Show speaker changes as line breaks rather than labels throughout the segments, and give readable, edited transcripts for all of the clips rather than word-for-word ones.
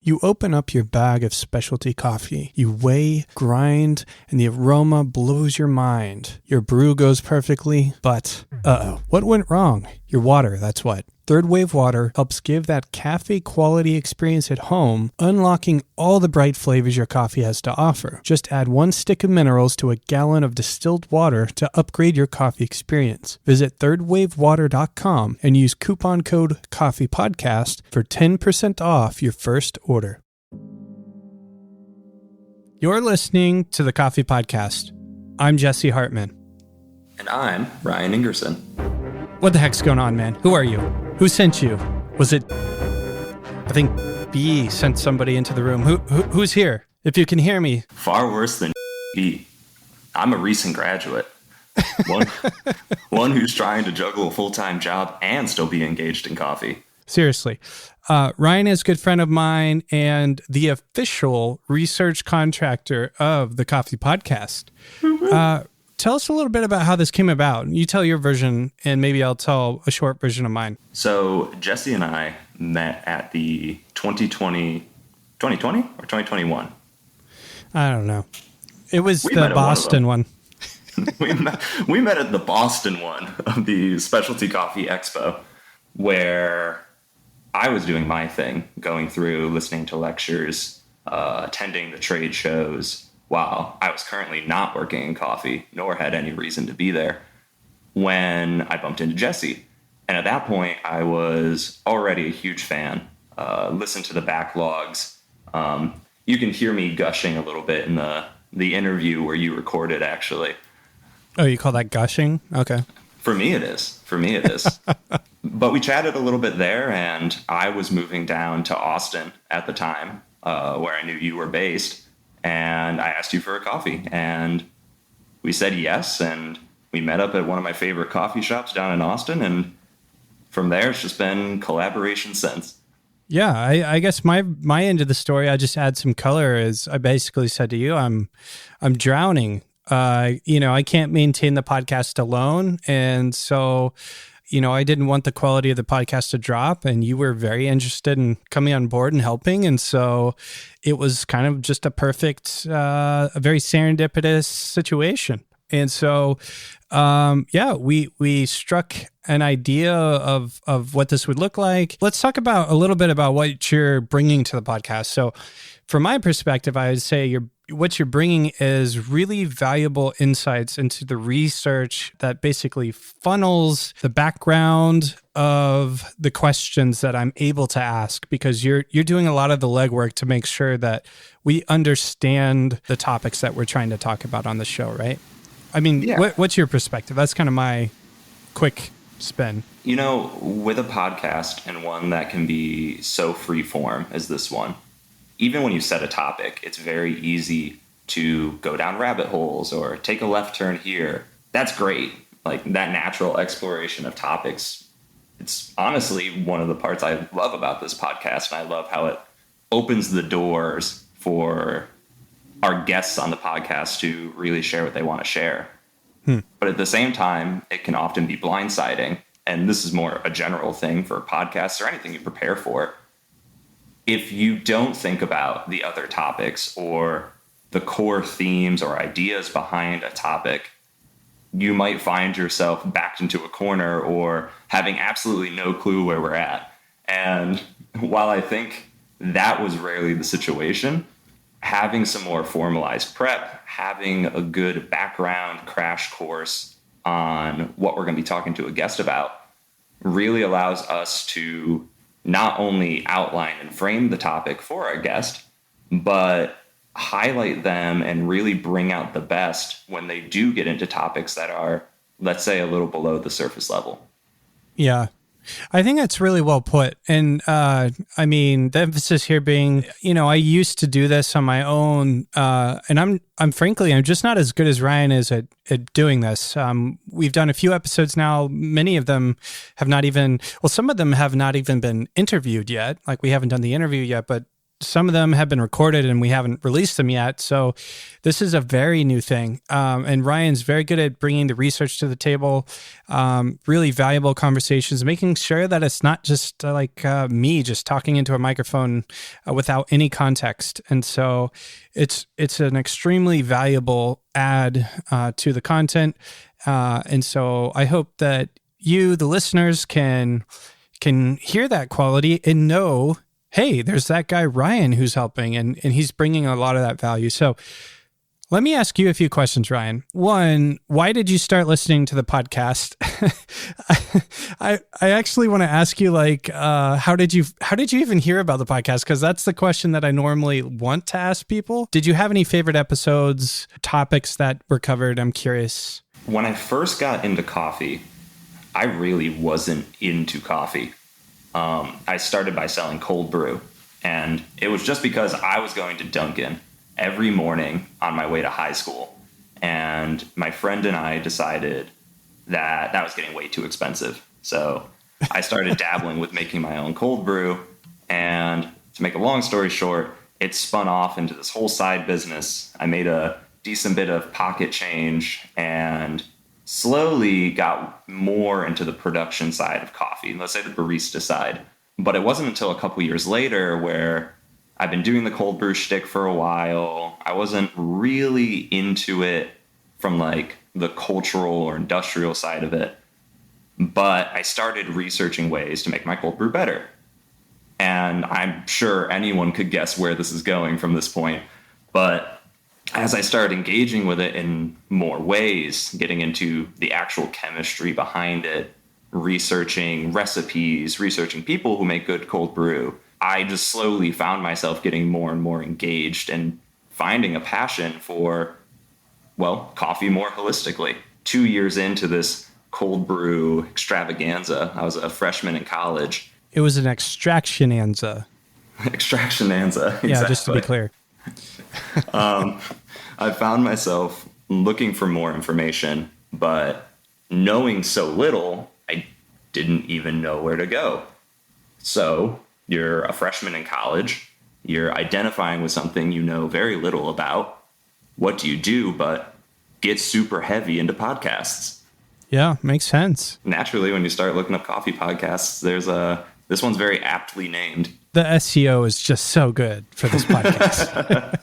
You open up your bag of specialty coffee. You weigh, grind, and the aroma blows your mind. Your brew goes perfectly, but what went wrong? Your water, that's what. Third Wave Water helps give that cafe quality experience at home, unlocking all the bright flavors your coffee has to offer. Just add 1 stick of minerals to a gallon of distilled water to upgrade your coffee experience. Visit thirdwavewater.com and use coupon code COFFEEPODCAST for 10% off your first order. You're listening to the Coffee Podcast. I'm Jesse Hartman.
And I'm Ryan Ingerson.
What the heck's going on, man? Who are you? Who sent you? Was it... I think B sent somebody into the room. Who's here? If you can hear me.
Far worse than B. I'm a recent graduate. One who's trying to juggle a full-time job and still be engaged in coffee.
Seriously. Ryan is a good friend of mine and the official research contractor of the Coffee Podcast. Tell us a little bit about how this came about. You tell your version, and maybe I'll tell a short version of mine.
So Jesse and I met at the 2020 or 2021?
I don't know. It was the Boston one.
we met at the Boston one of the Specialty Coffee Expo, where I was doing my thing, going through, listening to lectures, attending the trade shows, while I was currently not working in coffee, nor had any reason to be there, when I bumped into Jesse. And at that point, I was already a huge fan. Listened to the backlogs. You can hear me gushing a little bit in the interview where you recorded, actually.
Oh, you call that gushing? Okay.
For me, it is. But we chatted a little bit there, and I was moving down to Austin at the time, where I knew you were based. And I asked you for a coffee, and we said yes, and we met up at one of my favorite coffee shops down in Austin, and from there it's just been collaboration since.
Yeah, I guess my end of the story, I just add some color, is I basically said to you, I'm drowning. I can't maintain the podcast alone, and so I didn't want the quality of the podcast to drop, and you were very interested in coming on board and helping. And so it was kind of just a perfect, a very serendipitous situation. And so, we struck an idea of what this would look like. Let's talk about a little bit about what you're bringing to the podcast. So from my perspective, I would say what you're bringing is really valuable insights into the research that basically funnels the background of the questions that I'm able to ask, because you're doing a lot of the legwork to make sure that we understand the topics that we're trying to talk about on the show, right? I mean, yeah. What's your perspective? That's kind of my quick spin.
With a podcast, and one that can be so free form as this one, even when you set a topic, it's very easy to go down rabbit holes or take a left turn here. That's great. Like, that natural exploration of topics, it's honestly one of the parts I love about this podcast. And I love how it opens the doors for our guests on the podcast to really share what they want to share. But at the same time, it can often be blindsiding. And this is more a general thing for podcasts or anything you prepare for. If you don't think about the other topics or the core themes or ideas behind a topic, you might find yourself backed into a corner or having absolutely no clue where we're at. And while I think that was rarely the situation, having some more formalized prep, having a good background crash course on what we're going to be talking to a guest about really allows us to not only outline and frame the topic for our guest, but highlight them and really bring out the best when they do get into topics that are, let's say, a little below the surface level.
Yeah, I think that's really well put. And the emphasis here being, I used to do this on my own, and I'm frankly just not as good as Ryan is at doing this. We've done a few episodes now. Many of them have not even, some of them have not even been interviewed yet. Like, we haven't done the interview yet, but some of them have been recorded and we haven't released them yet. So this is a very new thing. And Ryan's very good at bringing the research to the table, really valuable conversations, making sure that it's not just me just talking into a microphone without any context. And so it's an extremely valuable add to the content. And so I hope that you, the listeners, can hear that quality and know, hey, there's that guy Ryan who's helping, and he's bringing a lot of that value. So let me ask you a few questions, Ryan. One, why did you start listening to the podcast? I actually want to ask you, how did you even hear about the podcast? Because that's the question that I normally want to ask people. Did you have any favorite episodes, topics that were covered? I'm curious.
When I first got into coffee, I really wasn't into coffee. I started by selling cold brew, and it was just because I was going to Dunkin' every morning on my way to high school. And my friend and I decided that was getting way too expensive. So I started dabbling with making my own cold brew. And to make a long story short, it spun off into this whole side business. I made a decent bit of pocket change and slowly got more into the production side of coffee, let's say the barista side. But it wasn't until a couple years later where I've been doing the cold brew shtick for a while. I wasn't really into it from the cultural or industrial side of it. But I started researching ways to make my cold brew better. And I'm sure anyone could guess where this is going from this point. But as I started engaging with it in more ways, getting into the actual chemistry behind it, researching recipes, researching people who make good cold brew, I just slowly found myself getting more and more engaged and finding a passion for, coffee more holistically. 2 years into this cold brew extravaganza, I was a freshman in college.
It was an extractionanza.
Extractionanza, exactly.
Yeah, just to be clear.
I found myself looking for more information, but knowing so little, I didn't even know where to go. So you're a freshman in college, you're identifying with something you know very little about. What do you do but get super heavy into podcasts?
Yeah, makes sense.
Naturally, when you start looking up coffee podcasts, this one's very aptly named.
The SEO is just so good for this podcast.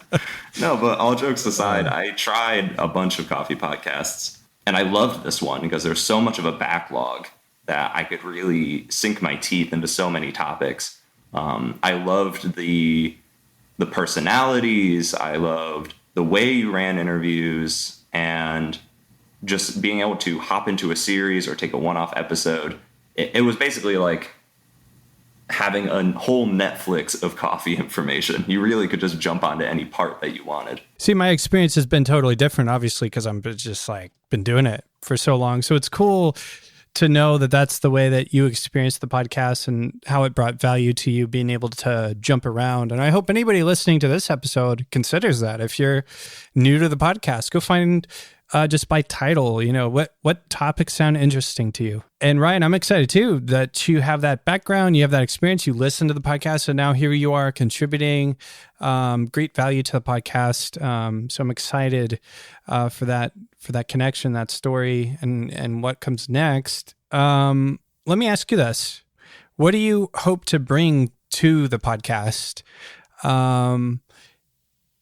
No, but all jokes aside, I tried a bunch of coffee podcasts, and I loved this one because there's so much of a backlog that I could really sink my teeth into so many topics. I loved the personalities. I loved the way you ran interviews, and just being able to hop into a series or take a one-off episode. It was basically like having a whole Netflix of coffee information. You really could just jump onto any part that you wanted.
See, my experience has been totally different, obviously, because I'm just been doing it for so long. So it's cool to know that that's the way that you experienced the podcast and how it brought value to you, being able to jump around. And I hope anybody listening to this episode considers that. If you're new to the podcast, go find just by title, what topics sound interesting to you. And Ryan, I'm excited too that you have that background, you have that experience, you listen to the podcast, and now here you are contributing great value to the podcast. So I'm excited for that connection, that story, and what comes next. Let me ask you this: what do you hope to bring to the podcast? And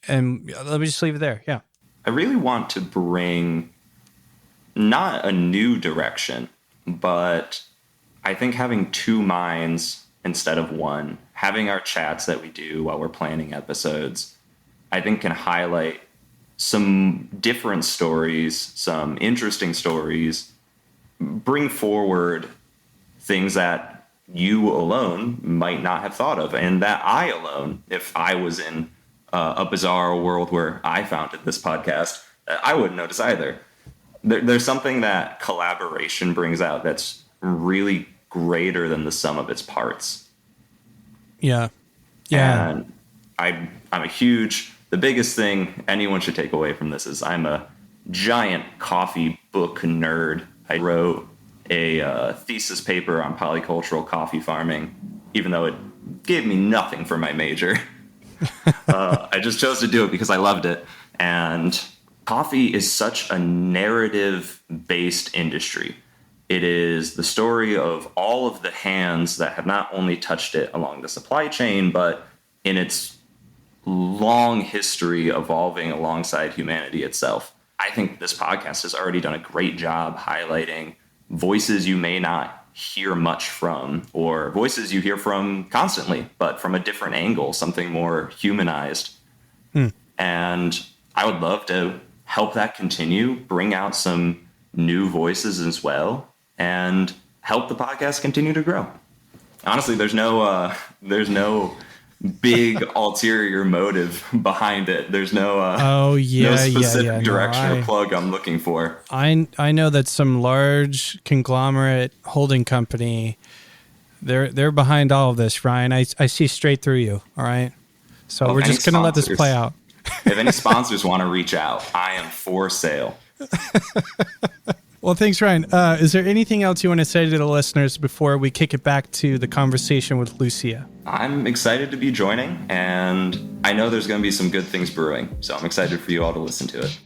let me just leave it there. Yeah.
I really want to bring not a new direction, but I think having two minds instead of one, having our chats that we do while we're planning episodes, I think can highlight some different stories, some interesting stories, bring forward things that you alone might not have thought of, and that I alone, if I was in a bizarre world where I founded this podcast, I wouldn't notice either. There's something that collaboration brings out that's really greater than the sum of its parts.
Yeah.
And the biggest thing anyone should take away from this is I'm a giant coffee book nerd. I wrote a thesis paper on polycultural coffee farming, even though it gave me nothing for my major. I just chose to do it because I loved it. And coffee is such a narrative-based industry. It is the story of all of the hands that have not only touched it along the supply chain, but in its long history evolving alongside humanity itself. I think this podcast has already done a great job highlighting voices you may not hear much from, or voices you hear from constantly, but from a different angle, something more humanized. And I would love to help that continue, bring out some new voices as well, and help the podcast continue to grow. Honestly, there's no big ulterior motive behind it. There's no specific direction or plug I'm looking for.
I know that some large conglomerate holding company, they're behind all of this, Ryan. I see straight through you. All right. So we're just gonna let this play out.
If any sponsors want to reach out, I am for sale.
Well, thanks, Ryan. Is there anything else you want to say to the listeners before we kick it back to the conversation with Lucia?
I'm excited to be joining, and I know there's going to be some good things brewing, so I'm excited for you all to listen to it.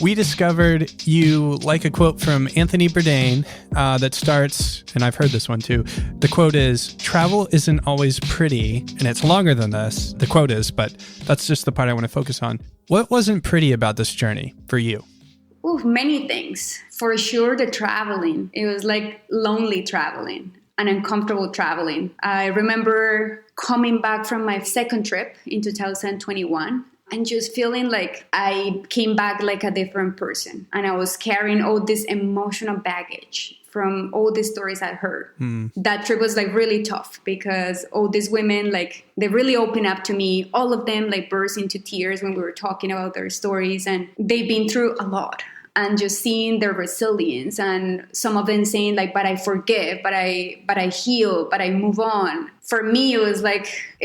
We discovered you like a quote from Anthony Bourdain that starts, and I've heard this one too. The quote is, "Travel isn't always pretty," and it's longer than this. The quote is, but that's just the part I want to focus on. What wasn't pretty about this journey for you?
Ooh, many things. For sure, the traveling. It was like lonely traveling and uncomfortable traveling. I remember coming back from my second trip in 2021 and just feeling like I came back like a different person. And I was carrying all this emotional baggage from all the stories I heard. That trip was like really tough because all these women, like they really opened up to me. All of them like burst into tears when we were talking about their stories, and they've been through a lot. And just seeing their resilience, and some of them saying like, but I forgive, but I heal, but I move on. For me, it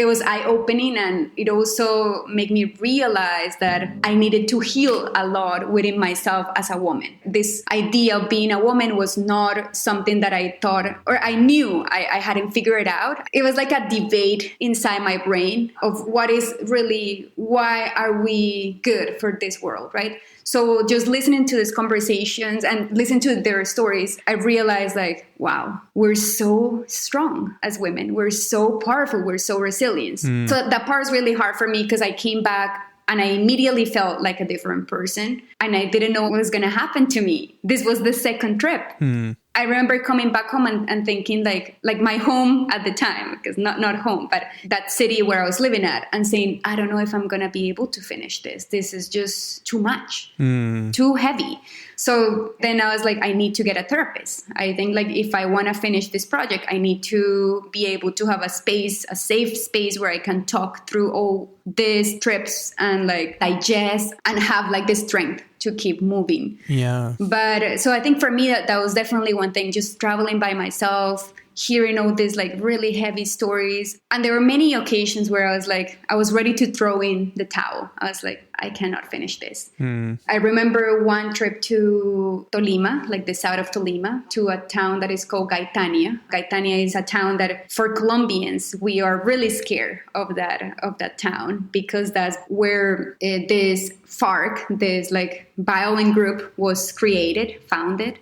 was eye-opening, and it also made me realize that I needed to heal a lot within myself as a woman. This idea of being a woman was not something that I thought, or I knew I hadn't figured it out. It was like a debate inside my brain of what is really, why are we good for this world, right? So just listening to these conversations and listening to their stories, I realized like, wow, we're so strong as women. We're so powerful. We're so resilient. So that part is really hard for me because I came back and I immediately felt like a different person, and I didn't know what was going to happen to me. This was the second trip. I remember coming back home and thinking like my home at the time, because not home, but that city where I was living at, and saying, I don't know if I'm going to be able to finish this. This is just too much, too heavy. So then I was like, I need to get a therapist. I think like if I want to finish this project, I need to be able to have a safe space where I can talk through all these trips and like digest and have like the strength to keep moving.
Yeah.
But so I think for me, that was definitely one thing, just traveling by myself, hearing all these like really heavy stories. And there were many occasions where I was like, I was ready to throw in the towel. I was like, I cannot finish this. I remember one trip to Tolima, like the south of Tolima, to a town that is called Gaitania. Gaitania is a town that for Colombians, we are really scared of that town, because that's where this FARC, this like violent group, was created, founded.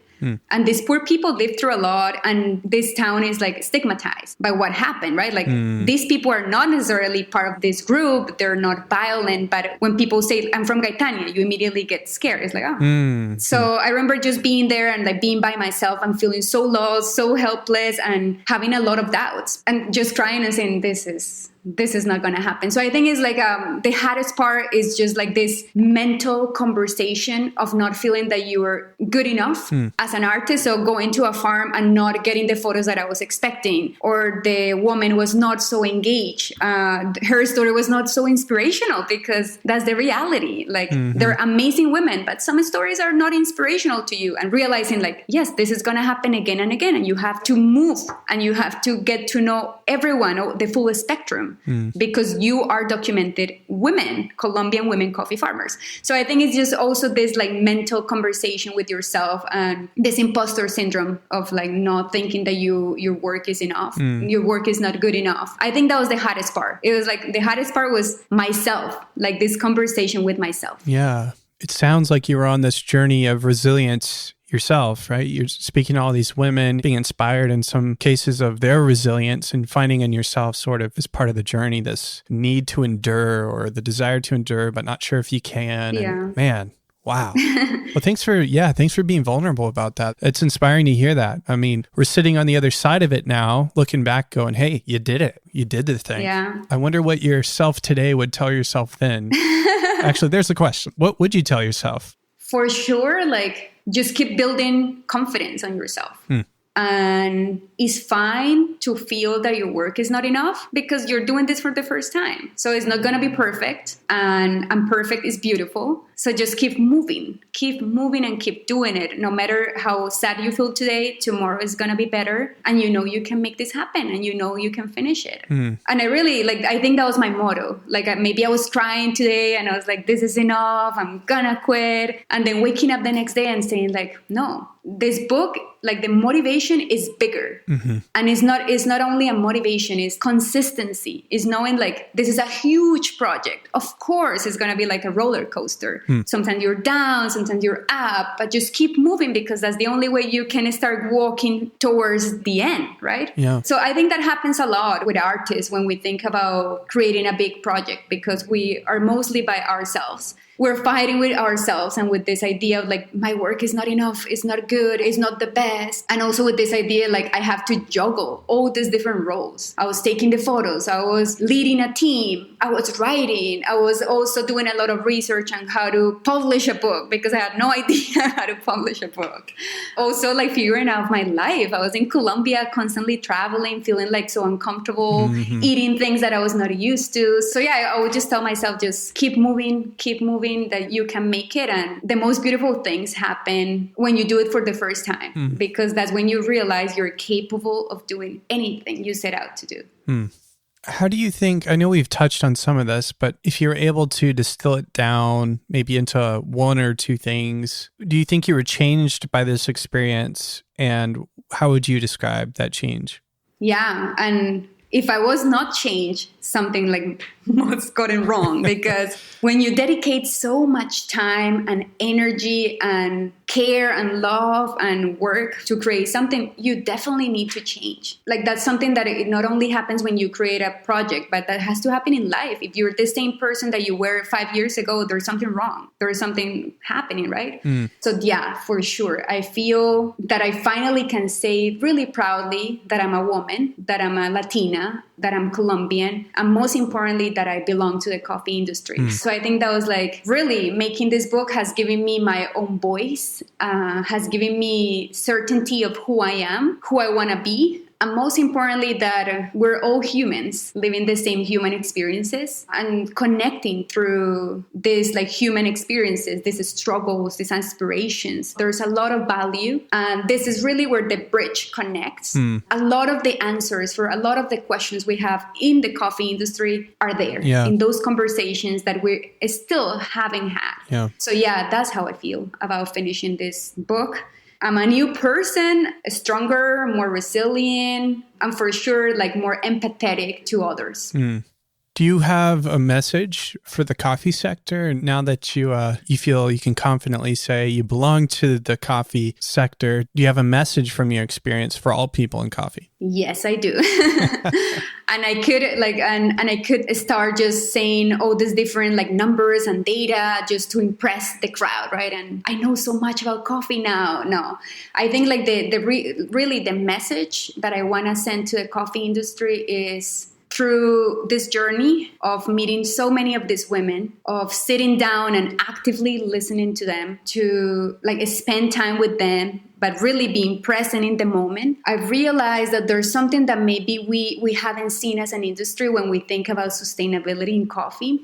And these poor people live through a lot, and this town is like stigmatized by what happened, right? Like these people are not necessarily part of this group. They're not violent, but when people say, I'm from Gaitania, you immediately get scared. It's like, oh. So I remember just being there and like being by myself and feeling so lost, so helpless, and having a lot of doubts, and just crying and saying, this is not going to happen. So I think it's like the hardest part is just like this mental conversation of not feeling that you were good enough as an artist. So going to a farm and not getting the photos that I was expecting, or the woman was not so engaged. Her story was not so inspirational, because that's the reality. Like they're amazing women, but some stories are not inspirational to you, and realizing like, yes, this is going to happen again and again. And you have to move, and you have to get to know everyone, the full spectrum. syndrome because you are documented women, Colombian women coffee farmers. So I think it's just also this like mental conversation with yourself and this imposter syndrome of like not thinking that your work is enough. Your work is not good enough. I think that was the hardest part. It was like the hardest part was myself, like this conversation with myself.
Yeah. It sounds like you were on this journey of resilience yourself, right? You're speaking to all these women, being inspired in some cases of their resilience and finding in yourself sort of as part of the journey, this need to endure or the desire to endure, but not sure if you can.
Yeah.
And man, wow. Well, thanks for being vulnerable about that. It's inspiring to hear that. I mean, we're sitting on the other side of it now, looking back going, hey, you did it. You did the thing.
Yeah.
I wonder what yourself today would tell yourself then. Actually, there's the question. What would you tell yourself?
For sure, like just keep building confidence on yourself. And it's fine to feel that your work is not enough because you're doing this for the first time. So it's not going to be perfect, and perfect is beautiful. So just keep moving and keep doing it. No matter how sad you feel today, tomorrow is going to be better. And you know you can make this happen and you know you can finish it. And I really, I think that was my motto. Maybe I was crying today and I was like, this is enough. I'm going to quit. And then waking up the next day and saying no, this book, the motivation is bigger. And it's not only a motivation, it's consistency. It's knowing this is a huge project. Of course, it's going to be like a roller coaster. Sometimes you're down, sometimes you're up, but just keep moving because that's the only way you can start walking towards the end, right?
Yeah.
So I think that happens a lot with artists when we think about creating a big project because we are mostly by ourselves. We're fighting with ourselves and with this idea of my work is not enough, it's not good, it's not the best. And also with this idea I have to juggle all these different roles. I was taking the photos, I was leading a team, I was writing, I was also doing a lot of research on how to publish a book because I had no idea how to publish a book. Also figuring out my life. I was in Colombia constantly traveling, feeling so uncomfortable, eating things that I was not used to. So yeah, I would just tell myself, just keep moving, that you can make it. And the most beautiful things happen when you do it for the first time, because that's when you realize you're capable of doing anything you set out to do.
How do you think, I know we've touched on some of this, but if you're able to distill it down maybe into one or two things, do you think you were changed by this experience? And how would you describe that change?
Yeah. And if I was not changed, something was gotten wrong, because when you dedicate so much time and energy and care and love and work to create something, you definitely need to change. That's something that it not only happens when you create a project, but that has to happen in life. If you're the same person that you were 5 years ago, there's something wrong. There's something happening, right? So yeah, for sure. I feel that I finally can say really proudly that I'm a woman, that I'm a Latina, that I'm Colombian, and most importantly, that I belong to the coffee industry. So I think that was really making this book has given me my own voice, has given me certainty of who I am, who I want to be. And most importantly, that we're all humans living the same human experiences and connecting through these human experiences, these struggles, these aspirations. There's a lot of value. And this is really where the bridge connects. A lot of the answers for a lot of the questions we have in the coffee industry are there in those conversations that we still haven't had.
Yeah.
So yeah, that's how I feel about finishing this book. I'm a new person, stronger, more resilient, and for sure, more empathetic to others.
Do you have a message for the coffee sector now that you feel you can confidently say you belong to the coffee sector? Do you have a message from your experience for all people in coffee?
Yes, I do. And I could and I could start just saying all these different numbers and data just to impress the crowd, right? And I know so much about coffee now. No, I think really the message that I want to send to the coffee industry is through this journey of meeting so many of these women, of sitting down and actively listening to them, to spend time with them, but really being present in the moment. I realized that there's something that maybe we haven't seen as an industry when we think about sustainability in coffee.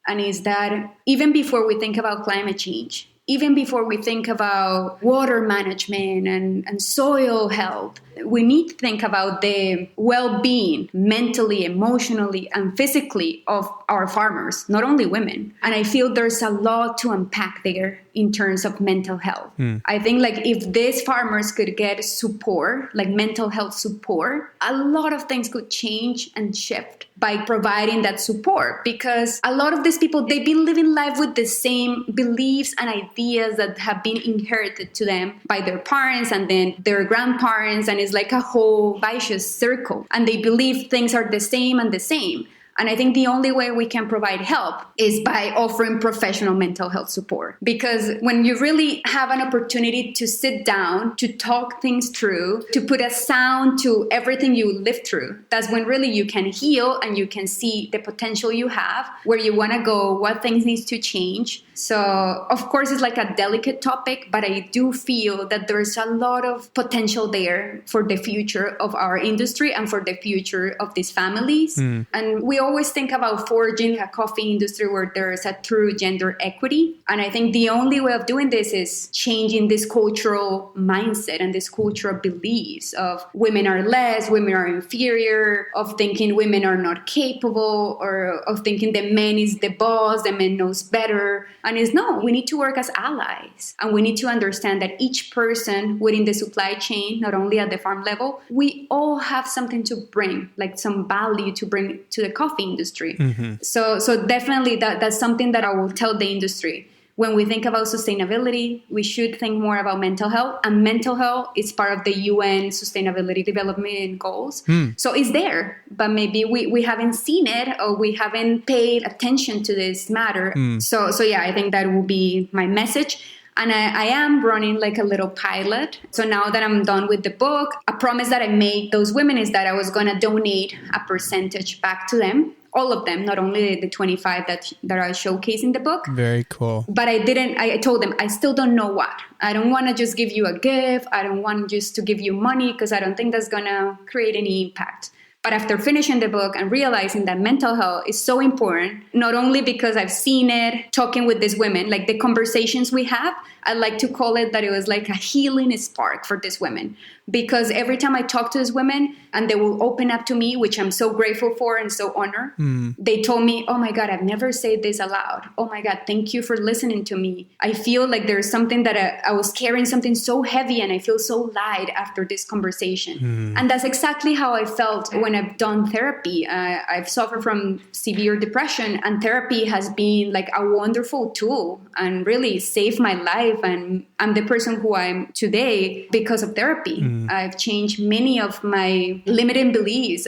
And is that even before we think about climate change, even before we think about water management and soil health, we need to think about the well-being mentally, emotionally, and physically of our farmers, not only women. And I feel there's a lot to unpack there in terms of mental health. I think like if these farmers could get support, like mental health support, a lot of things could change and shift by providing that support, because a lot of these people, they've been living life with the same beliefs and ideas that have been inherited to them by their parents and then their grandparents, and it's like a whole vicious circle, and they believe things are the same and the same. And I think the only way we can provide help is by offering professional mental health support. Because when you really have an opportunity to sit down, to talk things through, to put a sound to everything you live through, that's when really you can heal and you can see the potential you have, where you want to go, what things needs to change. So, of course, it's like a delicate topic, but I do feel that there's a lot of potential there for the future of our industry and for the future of these families. And we always think about forging a coffee industry where there's a true gender equity. And I think the only way of doing this is changing this cultural mindset and this cultural beliefs of women are less, women are inferior, of thinking women are not capable, or of thinking the man is the boss, the man knows better. And it's no, we need to work as allies. And we need to understand that each person within the supply chain, not only at the farm level, we all have something to bring, like some value to bring to the coffee industry. So definitely that's something that I will tell the industry. When we think about sustainability, we should think more about mental health. And mental health is part of the UN Sustainability Development Goals. So it's there, but maybe we haven't seen it, or we haven't paid attention to this matter. So yeah, I think that will be my message. And I am running like a little pilot. So now that I'm done with the book, a promise that I made those women is that I was going to donate a percentage back to them. All of them, not only the 25 that I showcase in the book.
Very cool.
But I told them, I still don't know what. I don't want to just give you a gift. I don't want just to give you money, because I don't think that's going to create any impact. But after finishing the book and realizing that mental health is so important, not only because I've seen it talking with these women, like the conversations we have, I like to call it that it was like a healing spark for these women. Because every time I talk to these women and they will open up to me, which I'm so grateful for and so honored, they told me, oh my God, I've never said this aloud. Oh my God, thank you for listening to me. I feel like there's something that I was carrying something so heavy, and I feel so light after this conversation. And that's exactly how I felt when I've done therapy. I've suffered from severe depression, and therapy has been like a wonderful tool and really saved my life. And I'm the person who I'm today because of therapy. I've changed many of my limiting beliefs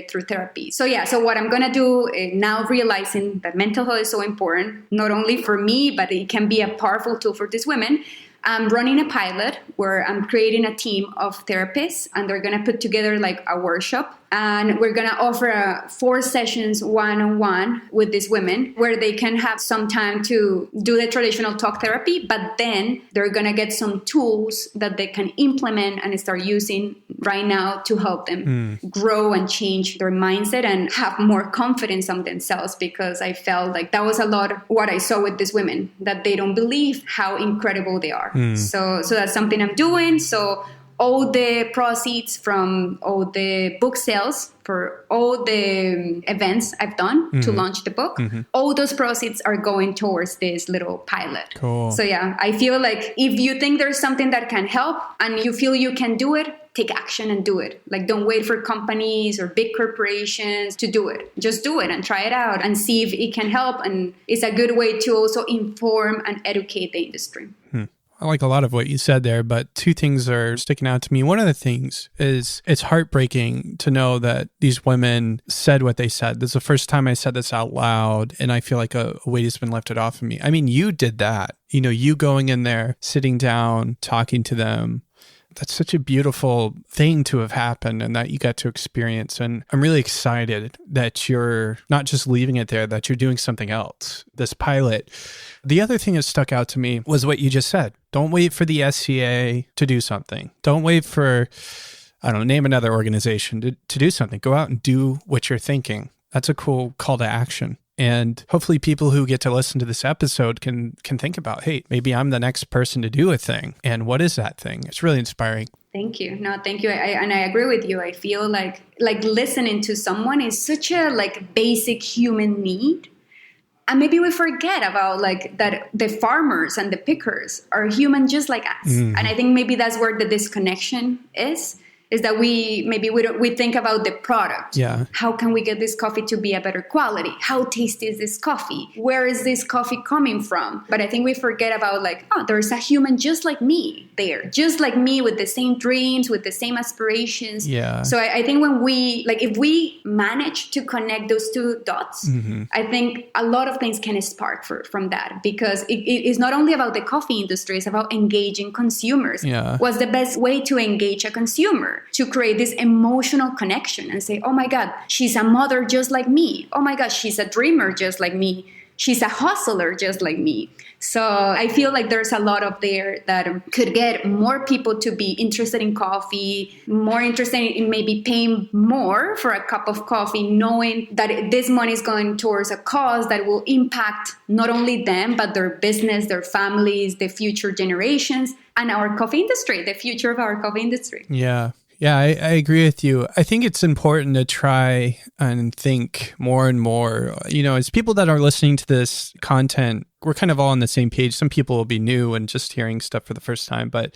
through therapy. So what I'm going to do now, realizing that mental health is so important, not only for me, but it can be a powerful tool for these women. I'm running a pilot where I'm creating a team of therapists, and they're going to put together like a workshop. And we're going to offer 4 sessions one-on-one with these women, where they can have some time to do the traditional talk therapy, but then they're going to get some tools that they can implement and start using right now to help them grow and change their mindset and have more confidence on themselves. Because I felt like that was a lot of what I saw with these women, that they don't believe how incredible they are. So that's something I'm doing. So all the proceeds from all the book sales for all the events I've done to launch the book, all those proceeds are going towards this little pilot.
Cool.
So I feel like if you think there's something that can help and you feel you can do it, take action and do it. Like, don't wait for companies or big corporations to do it. Just do it and try it out and see if it can help. And it's a good way to also inform and educate the industry.
I like a lot of what you said there, but 2 things are sticking out to me. One of the things is it's heartbreaking to know that these women said what they said. This is the first time I said this out loud, and I feel like a weight has been lifted off of me. I mean, you did that. You know, you going in there, sitting down, talking to them. That's such a beautiful thing to have happened and that you got to experience. And I'm really excited that you're not just leaving it there, that you're doing something else, this pilot. The other thing that stuck out to me was what you just said. Don't wait for the SCA to do something. Don't wait for, I don't know, name another organization to do something. Go out and do what you're thinking. That's a cool call to action. And hopefully people who get to listen to this episode can think about, hey, maybe I'm the next person to do a thing. And what is that thing? It's really inspiring.
Thank you. No, thank you. And I agree with you. I feel like listening to someone is such a like basic human need. And maybe we forget about like that the farmers and the pickers are human just like us. And I think maybe that's where the disconnection is that we think about the product.
Yeah.
How can we get this coffee to be a better quality? How tasty is this coffee? Where is this coffee coming from? But I think we forget about like, oh, there's a human just like me there, just like me with the same dreams, with the same aspirations.
Yeah.
So I think when if we manage to connect those two dots, I think a lot of things can spark from that, because it is not only about the coffee industry, it's about engaging consumers.
Yeah.
What's the best way to engage a consumer? To create this emotional connection and say, oh my God, she's a mother just like me. Oh my gosh, she's a dreamer just like me. She's a hustler just like me. So I feel like there's a lot of there that could get more people to be interested in coffee, more interested in maybe paying more for a cup of coffee, knowing that this money is going towards a cause that will impact not only them, but their business, their families, the future generations, and our coffee industry, the future of our coffee industry.
Yeah. Yeah, I agree with you. I think it's important to try and think more and more, as people that are listening to this content, we're kind of all on the same page. Some people will be new and just hearing stuff for the first time, but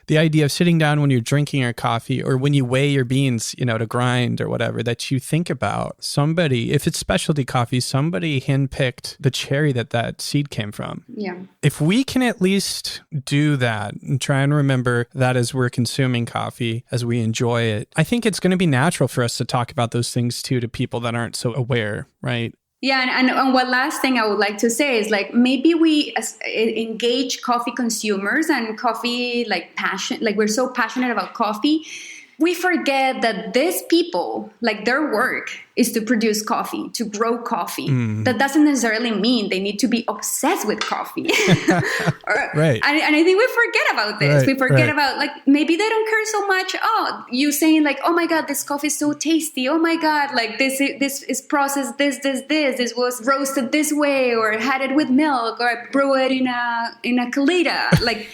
the idea of sitting down when you're drinking your coffee or when you weigh your beans, to grind or whatever, that you think about somebody, if it's specialty coffee, somebody handpicked the cherry that seed came from.
Yeah.
If we can at least do that and try and remember that as we're consuming coffee, as we enjoy it, I think it's going to be natural for us to talk about those things too to people that aren't so aware, right?
Yeah, and one last thing I would like to say is like maybe we engage coffee consumers and coffee like passion, like we're so passionate about coffee. We forget that these people, like their work is to produce coffee, to grow coffee. That doesn't necessarily mean they need to be obsessed with coffee.
Right.
And I think we forget about this.
Right,
we forget about like, maybe they don't care so much. Oh, you saying like, oh my God, this coffee is so tasty. Oh my God, like this is processed this was roasted this way, or had it with milk, or I brew it in a Kalita. Like,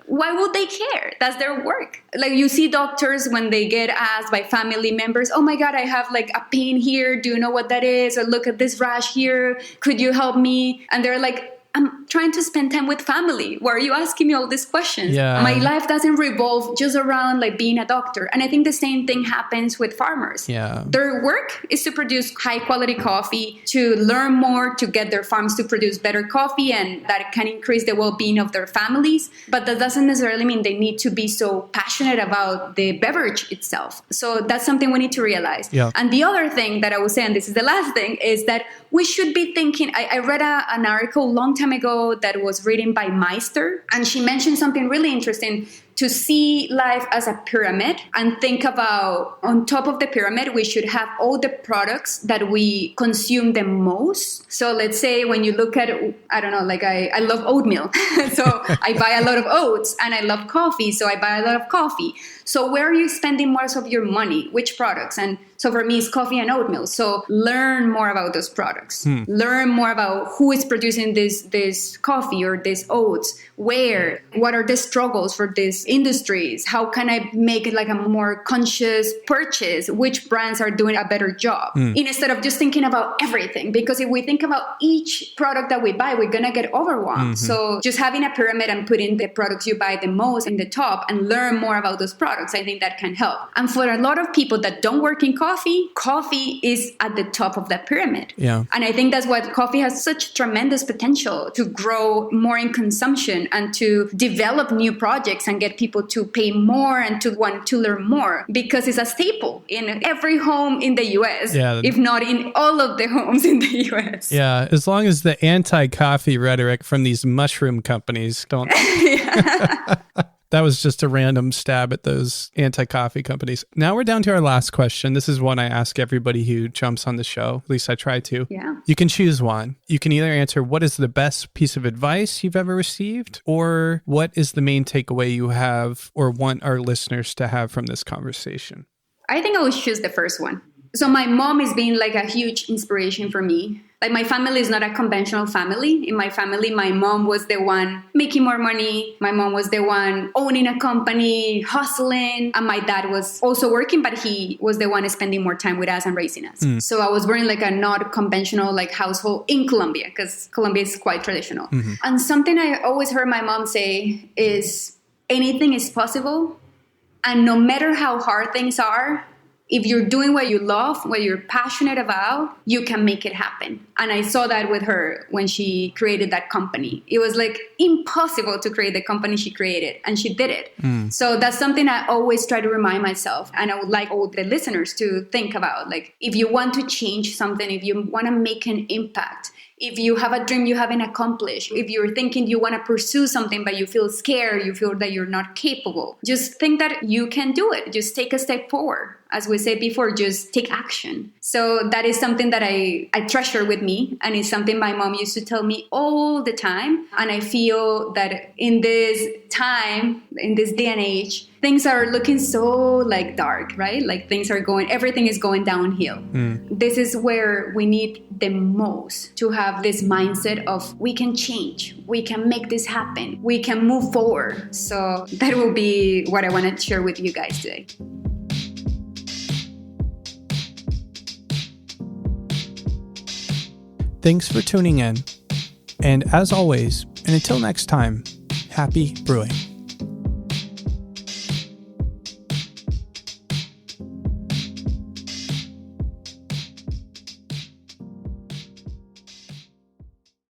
why would they care? That's their work. Like you see doctors when they get asked by family members, oh my God, I have like a pain here. Do you know what that is? Or look at this rash here. Could you help me? And they're like, I'm trying to spend time with family. Why are you asking me all these questions?
Yeah.
My life doesn't revolve just around like being a doctor. And I think the same thing happens with farmers.
Yeah.
Their work is to produce high quality coffee, to learn more, to get their farms to produce better coffee, and that can increase the well-being of their families. But that doesn't necessarily mean they need to be so passionate about the beverage itself. So that's something we need to realize.
Yeah.
And the other thing that I would say, and this is the last thing, is that we should be thinking, I read an article a long time ago that was written by Meister, and she mentioned something really interesting, to see life as a pyramid and think about on top of the pyramid, we should have all the products that we consume the most. So let's say when you look at, I don't know, like I love oatmeal. So I buy a lot of oats, and I love coffee. So I buy a lot of coffee. So where are you spending most of your money? Which products? And so for me, it's coffee and oatmeal. So learn more about those products. Learn more about who is producing this coffee or this oats, where, what are the struggles for these industries? How can I make it like a more conscious purchase? Which brands are doing a better job? Instead of just thinking about everything. Because if we think about each product that we buy, we're going to get overwhelmed. So just having a pyramid and putting the products you buy the most in the top and learn more about those products, I think that can help. And for a lot of people that don't work in coffee is at the top of that pyramid.
Yeah.
And I think that's why coffee has such tremendous potential to grow more in consumption and to develop new projects and get people to pay more and to want to learn more, because it's a staple in every home in the US, if not in all of the homes in the US.
Yeah, as long as the anti-coffee rhetoric from these mushroom companies don't... That was just a random stab at those anti-coffee companies. Now we're down to our last question. This is one I ask everybody who jumps on the show. At least I try to.
Yeah.
You can choose one. You can either answer what is the best piece of advice you've ever received, or what is the main takeaway you have or want our listeners to have from this conversation.
I think I would choose the first one. So my mom is being like a huge inspiration for me. Like my family is not a conventional family. In my family, my mom was the one making more money. My mom was the one owning a company, hustling. And my dad was also working, but he was the one spending more time with us and raising us. So I was born in like a not conventional like household in Colombia, because Colombia is quite traditional. And something I always heard my mom say is anything is possible. And no matter how hard things are, if you're doing what you love, what you're passionate about, you can make it happen. And I saw that with her when she created that company. It was like impossible to create the company she created, and she did it. So that's something I always try to remind myself. And I would like all the listeners to think about, like, if you want to change something, if you want to make an impact, if you have a dream you haven't accomplished, if you're thinking you want to pursue something but you feel scared, you feel that you're not capable, just think that you can do it. Just take a step forward. As we said before, just take action. So that is something that I treasure with me, and it's something my mom used to tell me all the time. And I feel that in this time, in this day and age, things are looking so like dark, right? Like everything is going downhill. This is where we need the most to have this mindset of we can change, we can make this happen, we can move forward. So that will be what I want to share with you guys today.
Thanks for tuning in. And as always, and until next time, happy brewing.